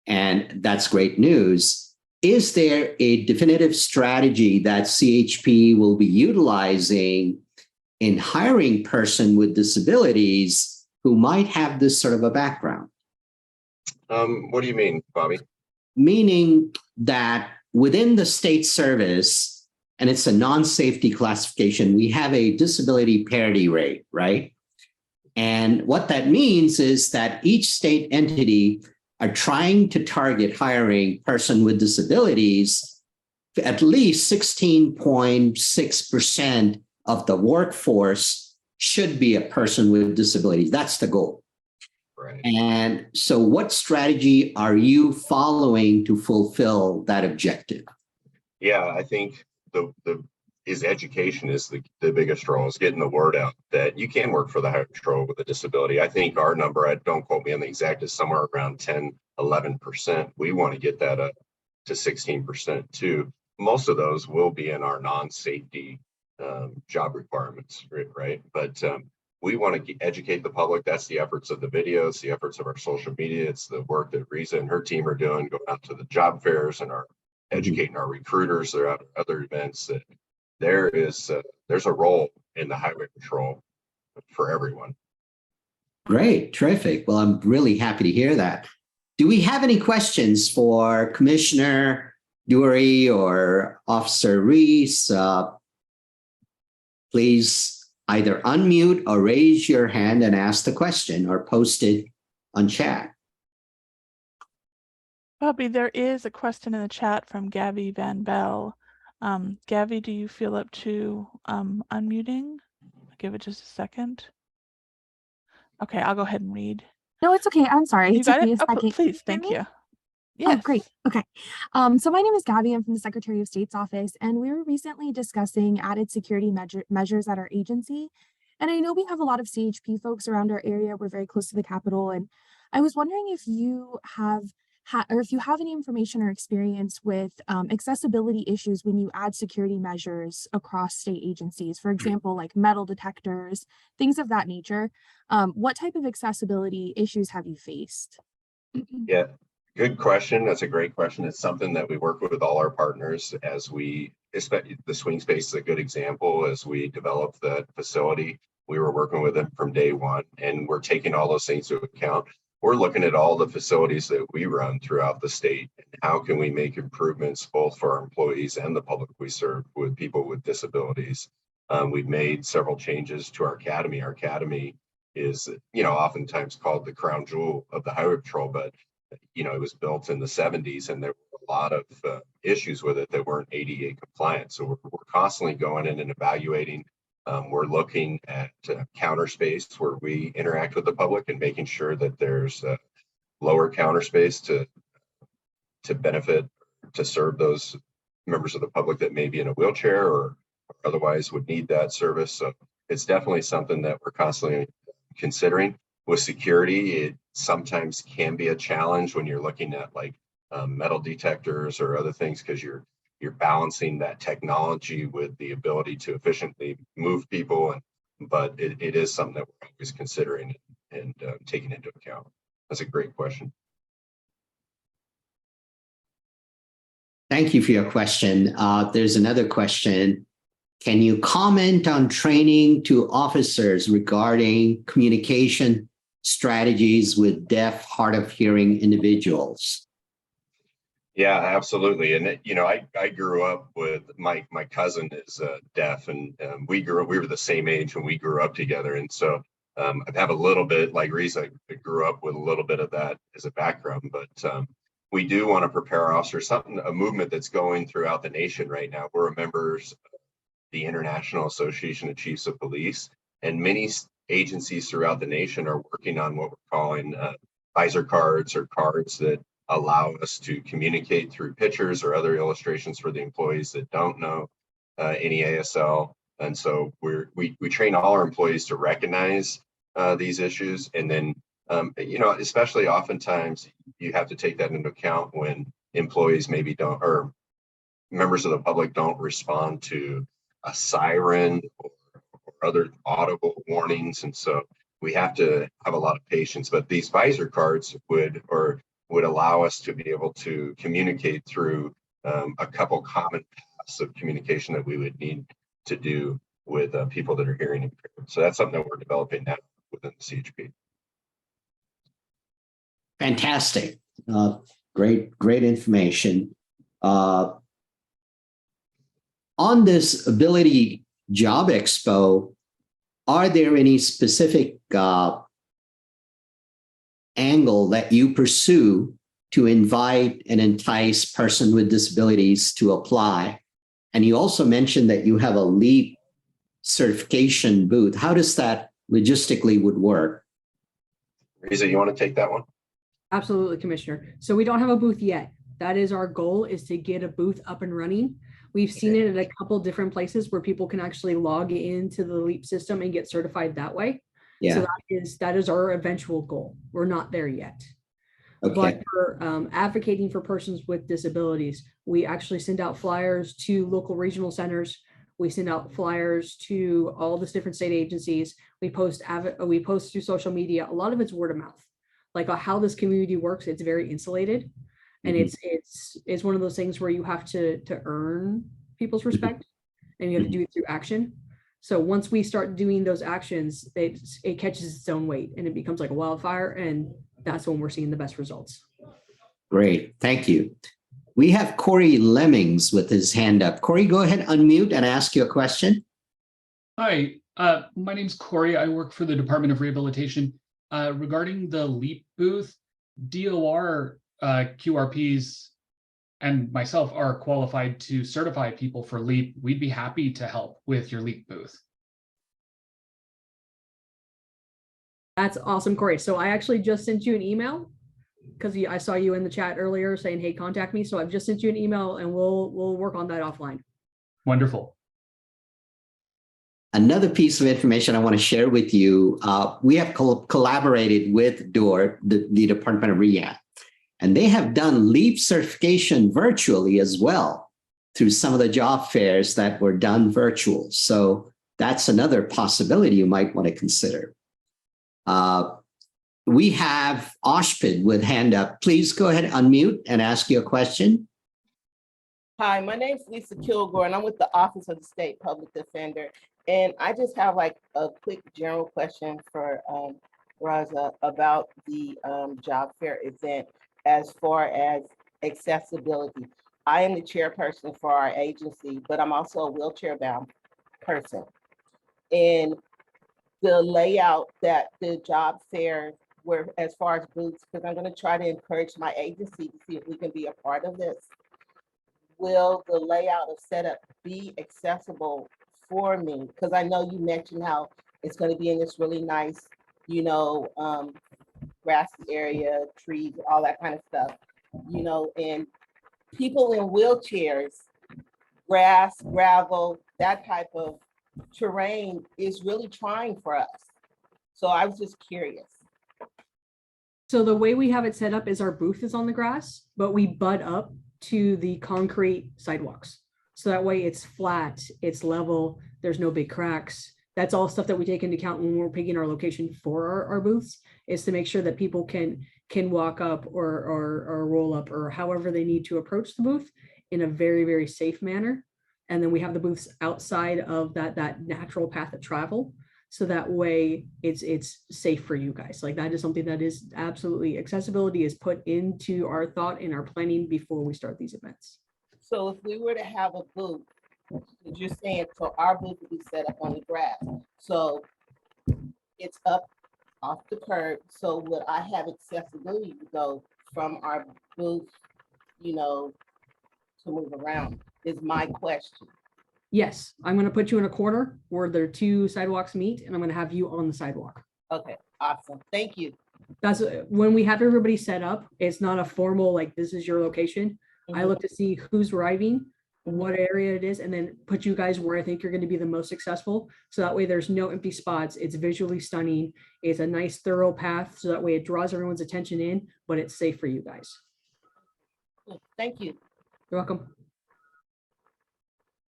and that's great news. Is there a definitive strategy that CHP will be utilizing in hiring person with disabilities who might have this sort of a background? What do you mean, Bobby? Meaning that within the state service, and it's a non-safety classification, we have a disability parity rate, right? And what that means is that each state entity are trying to target hiring person with disabilities. At least 16.6% of the workforce should be a person with disabilities. That's the goal. Right. And so what strategy are you following to fulfill that objective? Yeah, I think his education is the biggest role, is getting the word out that you can work for the Highway Patrol with a disability. I think our number, don't quote me on the exact, is somewhere around 10, 11%. We want to get that up to 16% too. Most of those will be in our non-safety job requirements, right? But we want to educate the public. That's the efforts of the videos, the efforts of our social media. It's the work that Risa and her team are doing, going out to the job fairs and educating our recruiters. They're out at other events. That there's a role in the Highway Patrol for everyone. Great, terrific. Well, I'm really happy to hear that. Do we have any questions for Commissioner Duryee or Officer Reese? Please either unmute or raise your hand and ask the question, or post it on chat. Bobby, there is a question in the chat from Gabby Van Bell. Gabby, do you feel up to unmuting? I'll give it just a second. Okay, I'll go ahead and read. No, it's okay. I'm sorry. You It took got me it? a Oh, second. please, thank you. Oh, Yes. great. Okay. So my name is Gabby. I'm from the Secretary of State's office, and we were recently discussing added security measures at our agency. And I know we have a lot of CHP folks around our area. We're very close to the Capitol. And I was wondering if you have or if you have any information or experience with accessibility issues when you add security measures across state agencies, for example, like metal detectors, things of that nature. What type of accessibility issues have you faced? Yeah, good question. That's a great question. It's something that we work with all our partners as we, especially the swing space is a good example. As we develop the facility, we were working with them from day one, and we're taking all those things into account. We're looking at all the facilities that we run throughout the state, and how can we make improvements both for our employees and the public we serve with people with disabilities. We've made several changes to our academy. Our academy is, oftentimes called the crown jewel of the Highway Patrol, but it was built in the 70s, and there were a lot of issues with it that weren't ADA compliant. So we're constantly going in and evaluating. We're looking at counter space where we interact with the public and making sure that there's lower counter space to benefit, to serve those members of the public that may be in a wheelchair or otherwise would need that service. So it's definitely something that we're constantly considering. With security, it sometimes can be a challenge when you're looking at like metal detectors or other things, because you're balancing that technology with the ability to efficiently move people. But it is something that we're always considering and taking into account. That's a great question. Thank you for your question. There's another question. Can you comment on training to officers regarding communication strategies with deaf, hard of hearing individuals? Yeah, absolutely. And I grew up with my cousin is deaf, and we were the same age when we grew up together. And so I have a little bit, like Reese, I grew up with a little bit of that as a background, but we do want to prepare our officers. A movement that's going throughout the nation right now. We're members of the International Association of Chiefs of Police, and many agencies throughout the nation are working on what we're calling visor cards, or cards that allow us to communicate through pictures or other illustrations for the employees that don't know any ASL. And so we train all our employees to recognize these issues, and then especially oftentimes you have to take that into account when employees maybe don't, or members of the public don't respond to a siren or other audible warnings. And so we have to have a lot of patience. But these visor cards would allow us to be able to communicate through a couple common paths of communication that we would need to do with people that are hearing impaired. So that's something that we're developing now within the CHP. Fantastic. Great information. On this Ability Job Expo, are there any specific angle that you pursue to invite and entice person with disabilities to apply? And you also mentioned that you have a LEAP certification booth. How does that logistically would work? Risa, you want to take that one? Absolutely, Commissioner. So we don't have a booth yet. That is our goal, is to get a booth up and running. We've seen it at a couple different places where people can actually log into the LEAP system and get certified that way. Yeah. So that is our eventual goal. We're not there yet. Okay. But for advocating for persons with disabilities, we actually send out flyers to local regional centers. We send out flyers to all the different state agencies. We post through social media. A lot of it's word of mouth. Like how this community works, it's very insulated. And it's one of those things where you have to earn people's respect, and you have to do it through action. So once we start doing those actions, it catches its own weight and it becomes like a wildfire. And that's when we're seeing the best results. Great. Thank you. We have Corey Lemmings with his hand up. Corey, go ahead, unmute and ask your question. Hi, my name's Corey. I work for the Department of Rehabilitation. Regarding the LEAP booth, DOR QRPs and myself are qualified to certify people for LEAP. We'd be happy to help with your LEAP booth. That's awesome, Corey. So I actually just sent you an email because I saw you in the chat earlier saying, hey, contact me. So I've just sent you an email and we'll work on that offline. Wonderful. Another piece of information I want to share with you, we have collaborated with DOR, the Department of Rehab. And they have done LEAP certification virtually as well through some of the job fairs that were done virtual. So that's another possibility you might want to consider. We have Oshpid with hand up. Please go ahead, unmute and ask your question. Hi, my name's Lisa Kilgore, and I'm with the Office of the State Public Defender. And I just have like a quick general question for Raza about the job fair event as far as accessibility. I am the chairperson for our agency, but I'm also a wheelchair-bound person. And the layout that the job fair were as far as booths, because I'm going to try to encourage my agency to see if we can be a part of this. Will the layout of setup be accessible for me? Because I know you mentioned how it's going to be in this really nice, you know, grassy area, trees, all that kind of stuff, you know, and people in wheelchairs, grass, gravel, that type of terrain is really trying for us. So I was just curious. So the way we have it set up is our booth is on the grass, but we butt up to the concrete sidewalks. So that way it's flat, it's level, there's no big cracks. That's all stuff that we take into account when we're picking our location for our booths, is to make sure that people can walk up or roll up or however they need to approach the booth in a very, very safe manner. And then we have the booths outside of that natural path of travel. So that way it's safe for you guys. Like that is something that is absolutely, accessibility is put into our thought in our planning before we start these events. So if we were to have a booth, you're saying, so our booth would be set up on the grass. So it's up off the curb. So would I have accessibility to go from our booth, you know, to move around is my question. Yes, I'm going to put you in a corner where their two sidewalks meet, and I'm going to have you on the sidewalk. Okay, awesome. Thank you. That's when we have everybody set up. It's not a formal, like, this is your location. I look to see who's arriving, what area it is, and then put you guys where I think you're going to be the most successful. So that way there's no empty spots. It's visually stunning. It's a nice, thorough path. So that way it draws everyone's attention in, but it's safe for you guys. Cool. Thank you. You're welcome.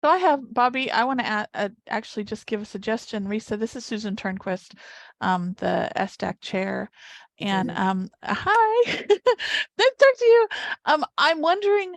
So I have, Bobby, I want to actually just give a suggestion. Risa, this is Susan Turnquist, the SDAC chair. And hi, nice to talk to you. I'm wondering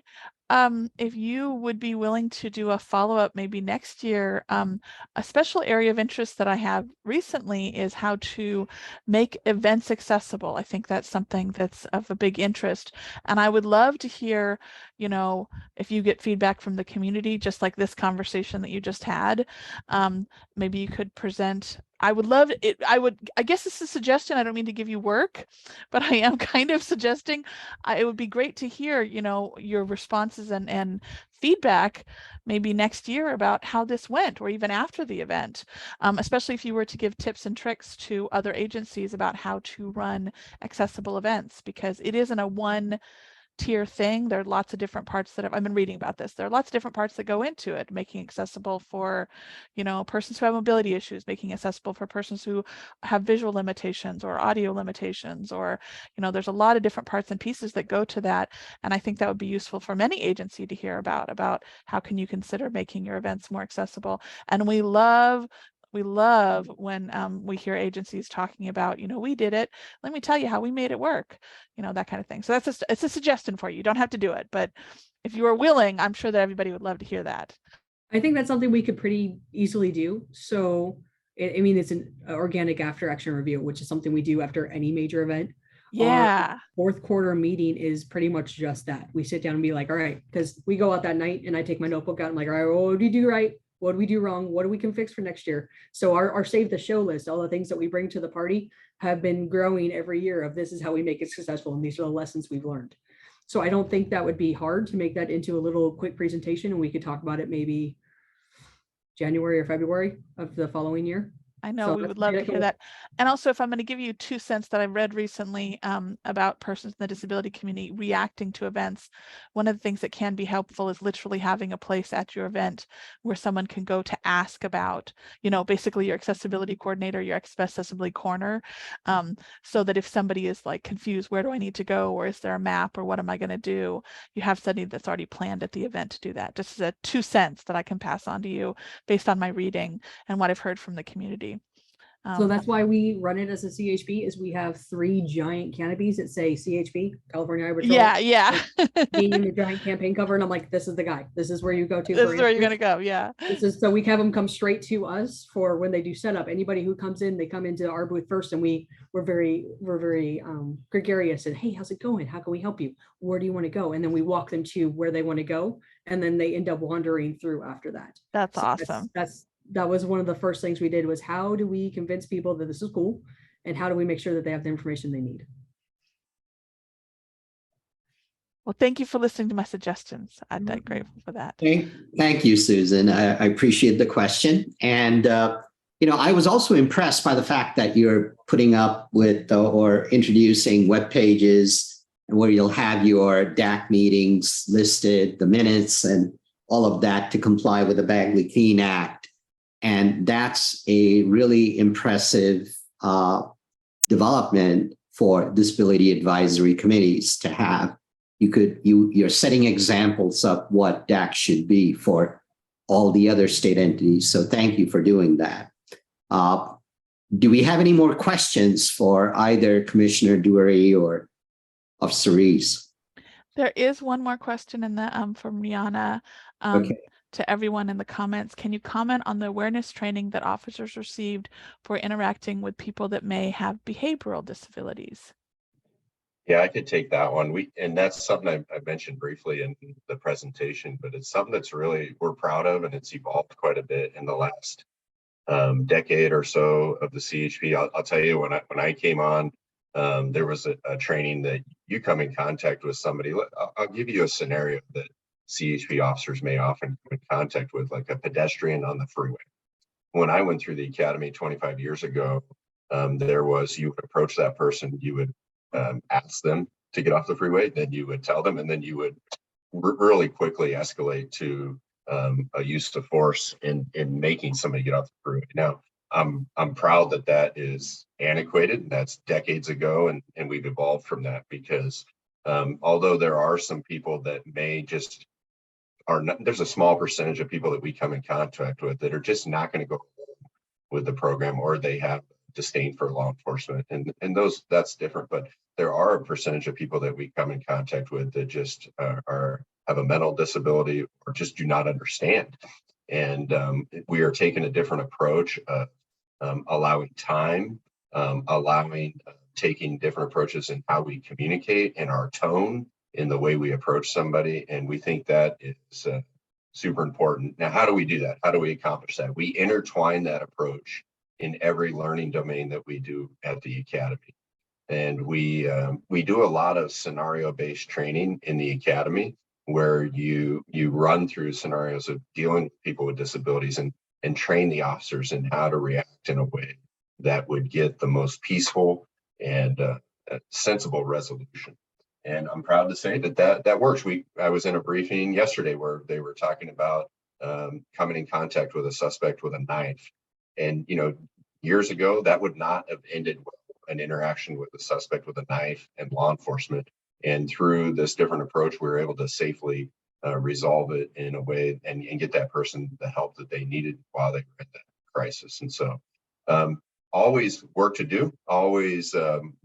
if you would be willing to do a follow-up maybe next year. A special area of interest that I have recently is how to make events accessible. I think that's something that's of a big interest. And I would love to hear, you know, if you get feedback from the community, just like this conversation that you just had, maybe you could present. I would love it. I guess it's a suggestion. I don't mean to give you work, but I am kind of suggesting it would be great to hear, you know, your responses and feedback maybe next year about how this went, or even after the event, especially if you were to give tips and tricks to other agencies about how to run accessible events, because it isn't a one tier thing. There are lots of different parts that I've been reading about this. There are lots of different parts that go into it, making accessible for, you know, persons who have mobility issues, making accessible for persons who have visual limitations or audio limitations, or, you know, there's a lot of different parts and pieces that go to that. And I think that would be useful for many agencies to hear about how can you consider making your events more accessible. And we love when we hear agencies talking about, you know, we did it. Let me tell you how we made it work, you know, that kind of thing. So that's it's a suggestion for you. You don't have to do it, but if you are willing, I'm sure that everybody would love to hear that. I think that's something we could pretty easily do. So, I mean, it's an organic after action review, which is something we do after any major event. Yeah. Our Q4 meeting is pretty much just that. We sit down and be like, all right, because we go out that night and I take my notebook out and I'm like, all right, what did we do right? What do we do wrong? What do we can fix for next year? So our save the show list, all the things that we bring to the party have been growing every year of this is how we make it successful. And these are the lessons we've learned. So I don't think that would be hard to make that into a little quick presentation, and we could talk about it maybe January or February of the following year. I know So we that's would love to really hear cool. that. And also, if I'm going to give you 2 cents that I read recently about persons in the disability community reacting to events, one of the things that can be helpful is literally having a place at your event where someone can go to ask about, you know, basically your accessibility coordinator, your accessibility corner, so that if somebody is like confused, where do I need to go, or is there a map, or what am I going to do? You have somebody that's already planned at the event to do that. Just as a 2 cents that I can pass on to you based on my reading and what I've heard from the community. So that's why we run it as a CHP, is we have 3 giant canopies that say CHP, California Highway Patrol. Yeah. Me and the giant campaign cover, and I'm like, this is the guy. This is where you go to. This for is where you're answers. gonna go. Yeah. This is so we have them come straight to us for when they do setup. Anybody who comes in, they come into our booth first, and we're very gregarious and, hey, how's it going? How can we help you? Where do you want to go? And then we walk them to where they want to go, and then they end up wandering through after that. That's So awesome. That was one of the first things we did, was how do we convince people that this is cool, and how do we make sure that they have the information they need? Well, thank you for listening to my suggestions. I'm grateful for that. Thank you, Susan. I appreciate the question. And, I was also impressed by the fact that you're putting up with or introducing web pages where you'll have your DAC meetings listed, the minutes, and all of that to comply with the Bagley Clean Act. And that's a really impressive development for disability advisory committees to have. You're setting examples of what DAC should be for all the other state entities. So thank you for doing that. Do we have any more questions for either Commissioner Duryee or Officer Reese? There is one more question in the from Rihanna. Okay. To everyone in the comments, can you comment on the awareness training that officers received for interacting with people that may have behavioral disabilities? Yeah, I could take that one. And that's something I mentioned briefly in the presentation, but it's something that's really we're proud of, and it's evolved quite a bit in the last decade or so of the CHP. I'll tell you, when I came on, there was a training that you come in contact with somebody. I'll give you a scenario that CHP officers may often come in contact with, like a pedestrian on the freeway. When I went through the academy 25 years ago, you would approach that person, you would ask them to get off the freeway, then you would tell them, and then you would really quickly escalate to a use of force in making somebody get off the freeway. Now, I'm proud that is antiquated, and that's decades ago, and we've evolved from that, because although there are some people that may just there's a small percentage of people that we come in contact with that are just not going to go with the program, or they have disdain for law enforcement, and that's different. But there are a percentage of people that we come in contact with that just have a mental disability or just do not understand. And we are taking a different approach of allowing time, taking different approaches in how we communicate, in our tone, in the way we approach somebody. And we think that is super important. Now, how do we do that? How do we accomplish that? We intertwine that approach in every learning domain that we do at the academy. And we do a lot of scenario-based training in the academy, where you run through scenarios of dealing with people with disabilities and train the officers in how to react in a way that would get the most peaceful and sensible resolution. And I'm proud to say that works. I was in a briefing yesterday where they were talking about coming in contact with a suspect with a knife. And, years ago, that would not have ended well, an interaction with a suspect with a knife and law enforcement. And through this different approach, we were able to safely resolve it in a way and get that person the help that they needed while they were in that crisis. And so always work to do, always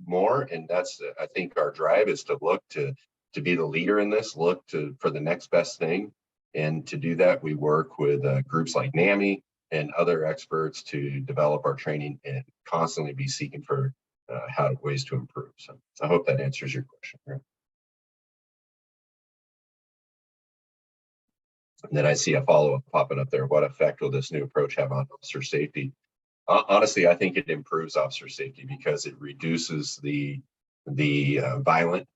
more. And that's, I think, our drive is to look to be the leader in this, look for the next best thing. And to do that, we work with groups like NAMI and other experts to develop our training and constantly be seeking for ways to improve. So I hope that answers your question. And then I see a follow-up popping up there. What effect will this new approach have on officer safety? Honestly, I think it improves officer safety because it reduces the violent,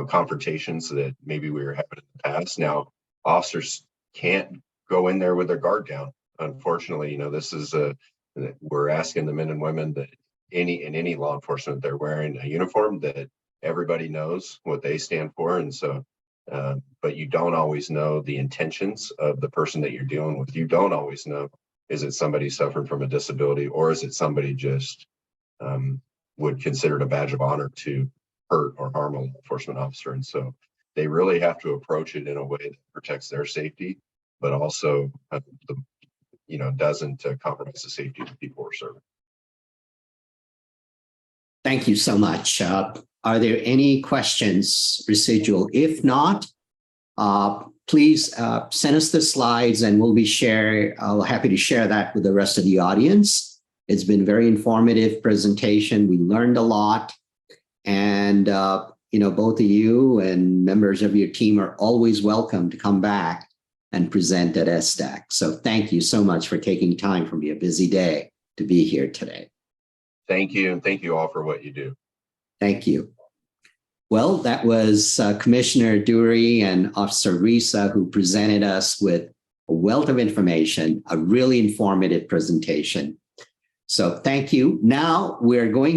confrontations that maybe we were having in the past. Now, officers can't go in there with their guard down. Unfortunately, this is that we're asking the men and women that in any law enforcement, they're wearing a uniform that everybody knows what they stand for. And so, but you don't always know the intentions of the person that you're dealing with. You don't always know, is it somebody suffering from a disability, or is it somebody just would consider it a badge of honor to hurt or harm a law enforcement officer? And so they really have to approach it in a way that protects their safety, but also doesn't compromise the safety of the people we're serving. Thank you so much. Are there any questions residual? If not, please send us the slides and I'll happy to share that with the rest of the audience. It's been a very informative presentation. We learned a lot. And, both of you and members of your team are always welcome to come back and present at SDAC. So thank you so much for taking time from your busy day to be here today. Thank you. And thank you all for what you do. Thank you. Well, that was Commissioner Duryee and Officer Risa, who presented us with a wealth of information, a really informative presentation. So thank you. Now we're going